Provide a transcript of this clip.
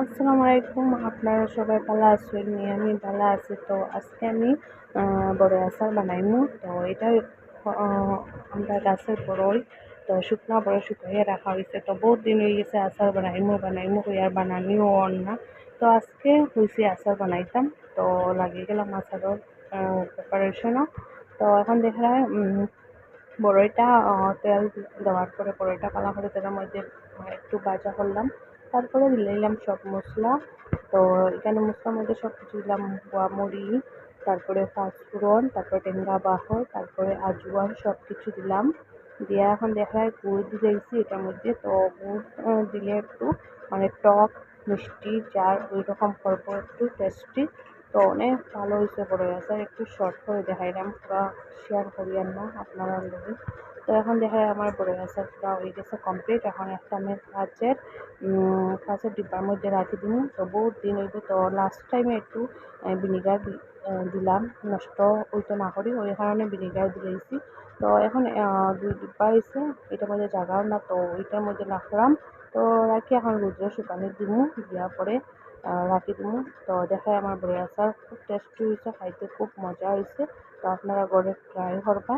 আসসালামু আলাইকুম। আপনারা সবাই ভালো আছেন? আমি ভালো আছি। তো আজকে আমি বড়ই আচার বানাইমু। তো এটা অ আমরা গাছের বড়ই। তো শুকনা বড়ই শুকাইয়া রাখা হইছে। তো বহুত দিন হয়ে গেছে আচার বানাইমু কইরা আর বানানিও হন না। তো আজকে হইছে আচার বানাইতাম। তো লাগিয়ে গেলাম আচারের প্রিপারেশনও। তো এখন দেখা যায় বড়ইটা তেল দেওয়ার পরে বড়ইটা কালা করে তেলের মধ্যে একটু ভাজা করলাম। তারপরে দিলাম সব মশলা। তো এখানে মশলার মধ্যে সব কিছু দিলাম, গুয়ামরি, তারপরে পাঁচফোড়ন, তারপরে টেঙ্গা বাহর, তারপরে আজওয়ান সব কিছু দিলাম। দিয়া এখন দেখা যায় গুড় দিয়েছি এটার মধ্যে। তো গুড় দিলে একটু মানে টক মিষ্টি যার ওই রকম করবো, একটু টেস্টি। তো অনেক ভালো হয়েছে বড়ই আচার। একটু শর্ট করে দেখাইলাম, পুরা শেয়ার করিয়েন না আপনারা লগে। তো এখন দেখা যায় আমার বড়ই আচারটা হয়ে গেছে কমপ্লিট। এখন একটা আমি কাঁচের ডিব্বার মধ্যে রাখি দিই। তো বহুত দিন হইব। তো লাস্ট টাইমে একটু ভিনিগার দিলাম, নষ্ট হইতে না করি ওই কারণে ভিনিগার দিয়েছি। তো এখন ২ ডিব্বা হয়েছে, এটার মধ্যে জাগাও না। তো ওইটার মধ্যে রাখলাম। তো রাখি এখন রোদ্র শুকানি দিমু, দেওয়ার পরে রাখি দিমু। তো দেখায় আমার বড়ই আচার খুব টেস্টি হয়েছে, খাইতে খুব মজা হয়েছে। তো আপনারা ঘরে ট্রাই করবা।